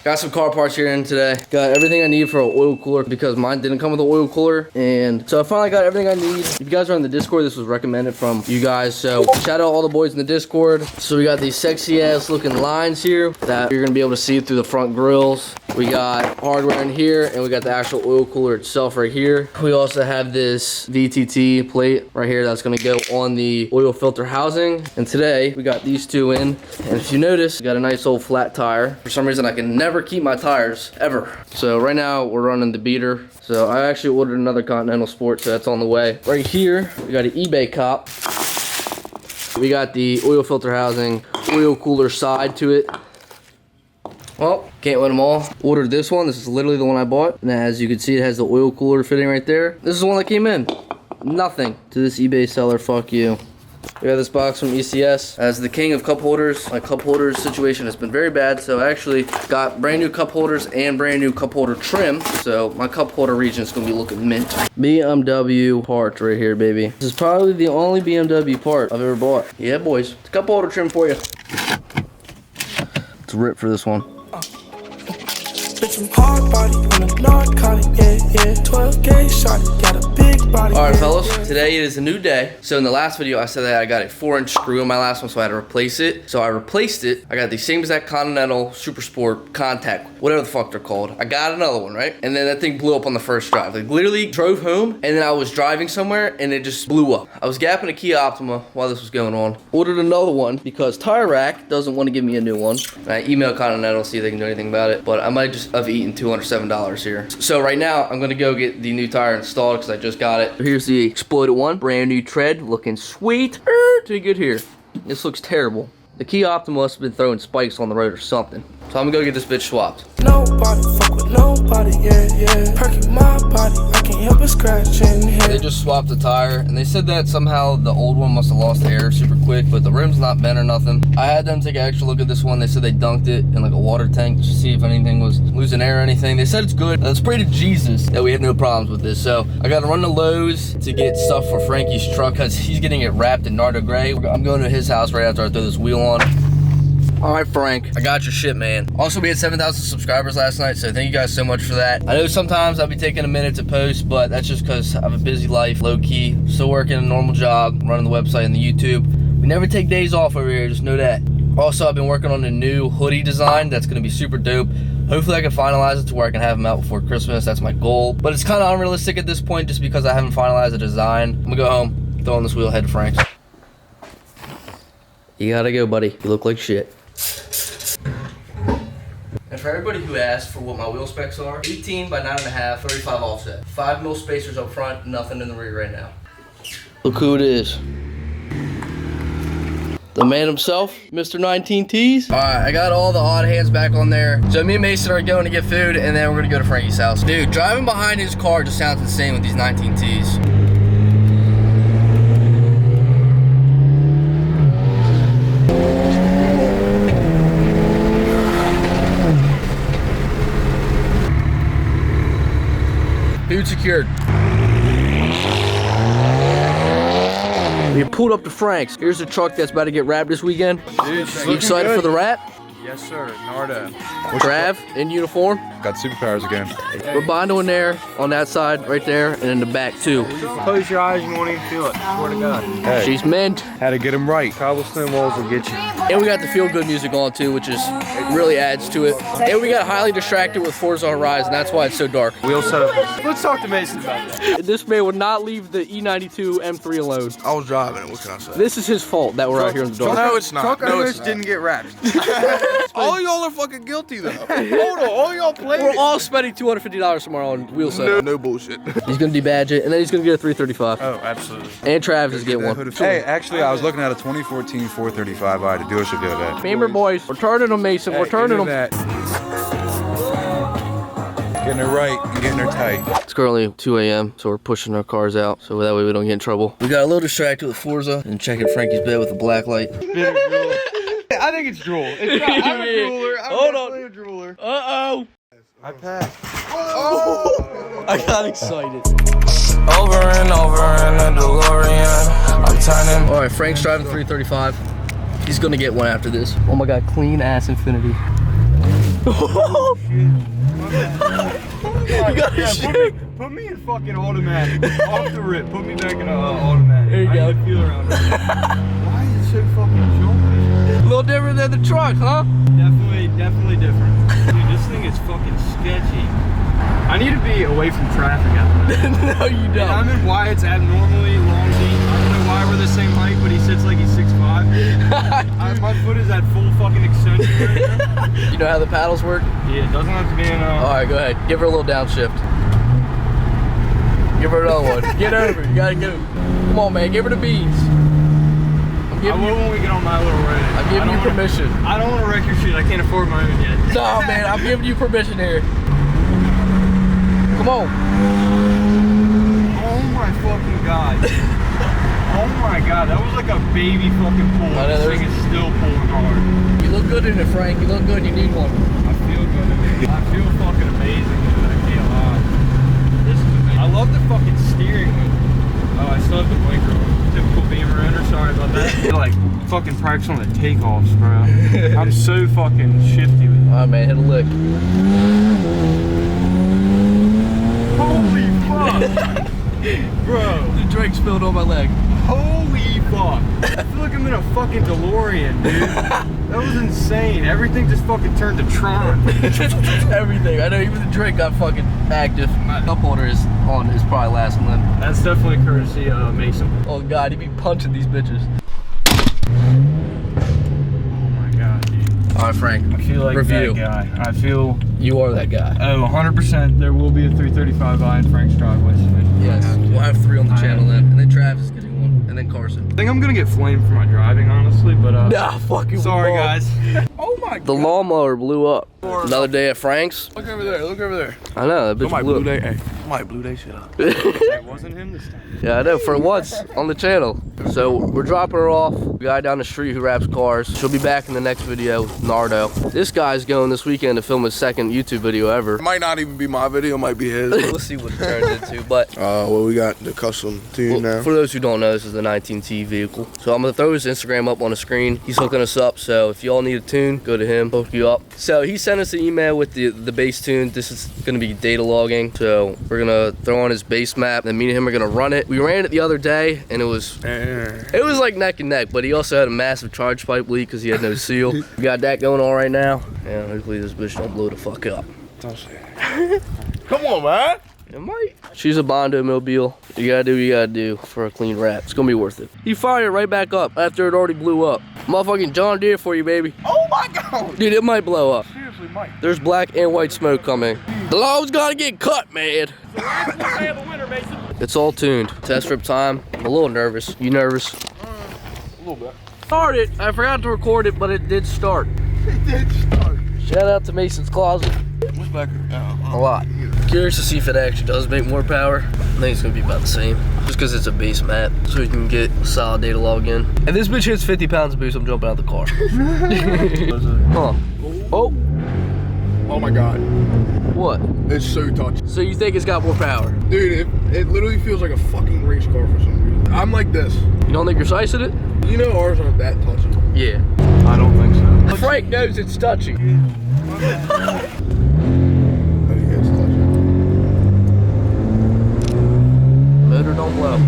Got some car parts here in today. Got everything I need for an oil cooler because mine didn't come with an oil cooler. And so I finally got everything I need. If you guys are on the Discord, this was recommended from you guys. So shout out all the boys in the Discord. So we got these sexy ass looking lines here that you're gonna be able to see through the front grills. We got hardware in here and we got the actual oil cooler itself right here. We also have this VTT plate right here that's gonna go on the oil filter housing. And today we got these two in. And if you notice, we got a nice old flat tire. For some reason I can never keep my tires ever. So right now we're running the beater. So I actually ordered another Continental Sport, so that's on the way. Right here, we got an eBay cop. We got the oil filter housing, oil cooler side to it. Well, can't win them all. Ordered this one. This is literally the one I bought. And as you can see, it has the oil cooler fitting right there. This is the one that came in. Nothing to this eBay seller. Fuck you. We got this box from ECS. As the king of cup holders, my cup holder situation has been very bad. So I actually got brand new cup holders and brand new cup holder trim. So my cup holder region is going to be looking mint. BMW parts right here, baby. This is probably the only BMW part I've ever bought. Yeah, boys. It's a cup holder trim for you. It's a rip for this one. Hard body on a narcotic, yeah. 12 gauge shot, got a big body. All right, fellas, today is a new day. So in the last video, I said that I got a 4-inch screw in my last one, so I had to replace it. So I replaced it. I got the same exact Continental Super Sport contact, whatever the fuck they're called. I got another one, right? And then that thing blew up on the first drive. Like literally drove home, and then I was driving somewhere, and it just blew up. I was gapping a Kia Optima while this was going on. Ordered another one because Tire Rack doesn't want to give me a new one. I emailed Continental, see if they can do anything about it, but I might just have eaten $207 here. So right now, I'm gonna go get the new tire installed because I just got it. Here's the exploded one, brand new tread, looking sweet. Pretty good here. This looks terrible. The Kia Optima must have been throwing spikes on the road or something. So I'm gonna go get this bitch swapped. Nobody fuck with nobody, yeah. Perking my body, I can't help but scratch in here. They just swapped the tire, and they said that somehow the old one must have lost air super quick, but the rim's not bent or nothing. I had them take an extra look at this one. They said they dunked it in like a water tank to see if anything was losing air or anything. They said it's good. Let's pray to Jesus that we have no problems with this. So I gotta run to Lowe's to get stuff for Frankie's truck because he's getting it wrapped in Nardo Gray. I'm going to his house right after I throw this wheel on. All right, Frank, I got your shit, man. Also, we had 7,000 subscribers last night, so thank you guys so much for that. I know sometimes I'll be taking a minute to post, but that's just because I have a busy life, low-key. Still working a normal job, running the website and the YouTube. We never take days off over here, just know that. Also, I've been working on a new hoodie design that's gonna be super dope. Hopefully I can finalize it to where I can have them out before Christmas. That's my goal. But it's kind of unrealistic at this point just because I haven't finalized the design. I'm gonna go home, throw on this wheel, head to Frank's. You gotta go, buddy. You look like shit. And for everybody who asked for what my wheel specs are, 18 by 9.5, 35 offset. 5 mil spacers up front, nothing in the rear right now. Look who it is. The man himself, Mr. 19Ts. All right, I got all the odd hands back on there. So me and Mason are going to get food, and then we're gonna go to Frankie's house. Dude, driving behind his car just sounds insane with these 19Ts. Dude secured. We pulled up to Frank's. Here's the truck that's about to get wrapped this weekend. Dude, you excited good for the wrap? Yes, sir. Narda. Trav in uniform. Got superpowers again. We're bonding there on that side right there and in the back too. Close your eyes, you won't even feel it. Swear to God. Hey, she's mint. Had to get him right. Cobblestone walls will get you. And we got the feel good music on too, which is it really adds to it. And we got highly distracted with Forza Horizon. That's why it's so dark. Wheel setup. Let's talk to Mason about that. This man would not leave the E92 M3 alone. I was driving it. What can I say? This is his fault that we're out here in the dark. No, it's not. Truck owners didn't get wrapped. All y'all are fucking guilty though. Hold on, all y'all played. We're all spending $250 tomorrow on wheel setup. No bullshit. He's gonna debadge it, and then he's gonna get a 335. Oh, absolutely. And Travis is getting one. Hey, actually, I was looking at a 2014 435i to dealership the other day. Beamer boys, we're turning them, Mason. We're turning them. Getting her right and getting her tight. It's currently 2 a.m., so we're pushing our cars out, so that way we don't get in trouble. We got a little distracted with Forza and checking Frankie's bed with a black light. I think it's drool. It's not. I'm a drooler. I'm definitely a drooler. Uh-oh. I passed. Oh! I got excited. Over and over in a DeLorean. I'm turning. All right, Frank's driving 335. He's gonna get one after this. Oh my God, clean ass Infinity. Oh, shit. You got shit. Put me in fucking automatic. Off the rip. Put me back in automatic. There you I go. need to feel around it. Why is it so fucking jumpy? A little different than the truck, huh? Definitely different. Dude, this thing is fucking sketchy. I need to be away from traffic after that. No, you don't. And I'm in Wyatt's abnormally long seat. I don't know why we're the same height, but he sits like he's 6'5". My foot is at full fucking extension right now. You know how the paddles work? Yeah, it doesn't have to be in Alright, go ahead. Give her a little downshift. Give her another one. Get over. You gotta go. Come on, man. Give her the beans. I will when we get on my little ride. I'm giving you permission. I don't want to wreck your shit. I can't afford my own yet. No, man. I'm giving you permission here. Come on. Oh my fucking god. Oh my god. That was like a baby fucking pull. I know, this thing is still pulling hard. You look good in it, Frank. You look good. You need one. I feel good in it. I feel fucking amazing in it. I can't lie. This is amazing. I love the fucking steering wheel. Oh, I still have the blinker on. Typical Beamer owner, sorry about that. Like fucking practice on the takeoffs, bro. I'm so fucking shifty with it. Alright, man, hit a lick. Holy fuck! Bro. The drink spilled on my leg. Holy fuck. I feel like I'm in a fucking DeLorean, dude. That was insane. Everything just fucking turned to Tron. Everything. I know even the drink got fucking active. My cup holder is on. It's probably last one. That's definitely courtesy Mason. Oh god, he be punching these bitches. Oh my god, dude. Alright, Frank. I feel like Review. that guy. I feel... You are that guy. Oh, 100% there will be a 335i in Frank's driveway soon. Yes. We'll have 3 on the channel then. And then Travis is getting one. And then Carson. I think I'm gonna get flamed for my driving, honestly, but Nah, fucking sorry guys. Oh my god. The lawnmower blew up. Another day at Frank's. Look over there. Look over there. I know, that bitch My blew blue up. day. Hey, my blue day shit up. It wasn't him this time. Yeah, I know, for once on the channel. So we're dropping her off. The guy down the street who wraps cars. She'll be back in the next video with Nardo. This guy's going this weekend to film his second YouTube video ever. It might not even be my video. It might be his. We'll see what it turns into, but Well, we got the custom tune now. for those who don't know, this is the 19T vehicle. So I'm gonna throw his Instagram up on the screen. He's hooking us up, so if y'all need a tune, go to him, hook you up. So he sent us an email with the bass tune. This is gonna be data logging. So we're gonna throw on his bass map, and me and him are gonna run it. We ran it the other day, and it was like neck and neck, but he also had a massive charge pipe leak because he had no seal. We got that going on right now, and hopefully this bitch don't blow the fuck up. Come on, man. It might. She's a Bondo mobile. You gotta do what you gotta do for a clean wrap. It's gonna be worth it. He fired it right back up after it already blew up. Motherfucking John Deere for you, baby. Oh my god. Dude, it might blow up. Seriously, Mike. There's black and white smoke coming. The log's gotta get cut, man. It's all tuned. Test rip time. I'm a little nervous. You nervous? A little bit. Started. I forgot to record it, but it did start. It did start. Shout out to Mason's Closet. What's back here? A lot. Curious to see if it actually does make more power. I think it's gonna be about the same. Just because it's a base map, so you can get a solid data log in. And this bitch hits 50 pounds of boost, I'm jumping out the car. Huh. Oh, Oh my god. what? It's so touchy. So you think it's got more power? Dude, it literally feels like a fucking race car for some reason. I'm like this. You don't think you're slicing it? You know ours aren't that touchy. Yeah. I don't think so. Frank knows it's touchy. How do you guys touch Motor don't blow. it?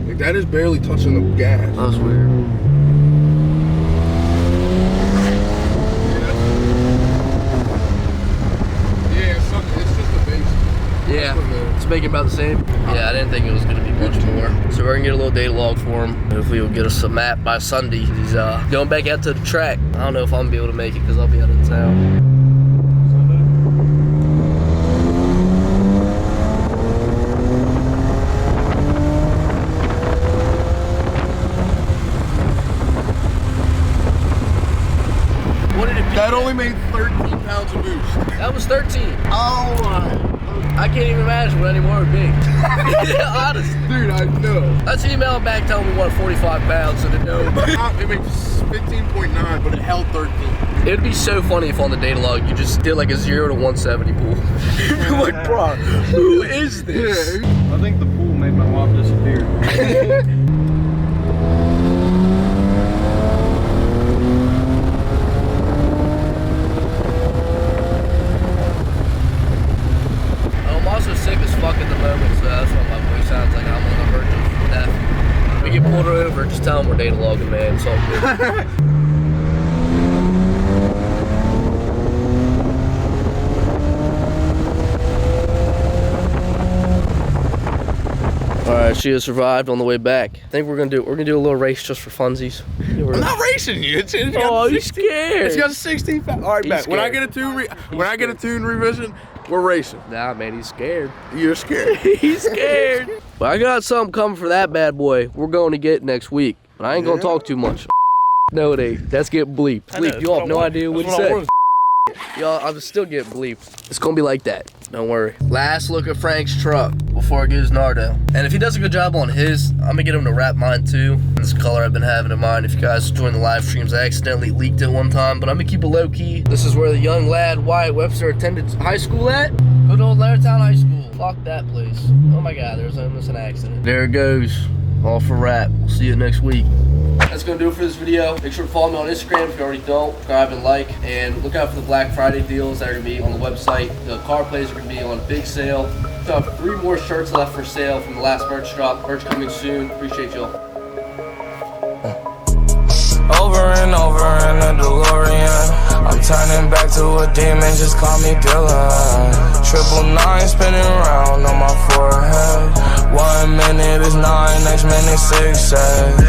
Like that is barely touching the gas. That's weird. Yeah, it's just the base. Yeah, it's making about the same. Yeah, I didn't think it was gonna be much more. So we're gonna get a little data log for him. Hopefully he'll get us some map by Sunday. He's going back out to the track. I don't know if I'm gonna be able to make it because I'll be out of town. What did it be? That only made 13 pounds of boost. That was 13. Oh my. I can't even imagine what any more would be. Honestly. Dude, I know. Let's email him back telling me what 45 pounds and a no. It made 15.9, but it held 13. It'd be so funny if on the data log you just did like a 0 to 170 pool. You're like, bro, who is this? I think the pool made my wife disappear. time we're datalogging, man. It's all good. All right, she has survived on the way back. I think we're gonna do a little race just for funsies. I'm not racing you. Oh, he's scared. It's got a 16. All right, bet. When I get a tune revision, we're racing. Nah, man, he's scared. You're scared. He's scared. But I got something coming for that bad boy. We're going to get next week. But I ain't gonna talk too much. No, it ain't. That's getting bleeped. Bleep. You all have no idea what he said. Y'all, I'm still getting bleeped. It's gonna be like that. Don't worry. Last look at Frank's truck before I get his Nardo. And if he does a good job on his, I'm gonna get him to wrap mine too. This color I've been having in mind. If you guys join the live streams, I accidentally leaked it one time, but I'm gonna keep it low key. This is where the young lad Wyatt Webster attended high school at. Good old Lairtown High School. Fuck that place. Oh my God, there's almost an accident. There it goes. All for wrap. We'll see you next week. That's gonna do it for this video. Make sure to follow me on Instagram if you already don't. Subscribe and like, and look out for the Black Friday deals that are gonna be on the website. The car plays are gonna be on a big sale. We have 3 more shirts left for sale from the last merch drop. Merch coming soon. Appreciate y'all. Over and over in a DeLorean. I'm turning back to a demon, just call me Dylan. 999 spinning around on my forehead. 1 minute is 9, next minute 6, 7.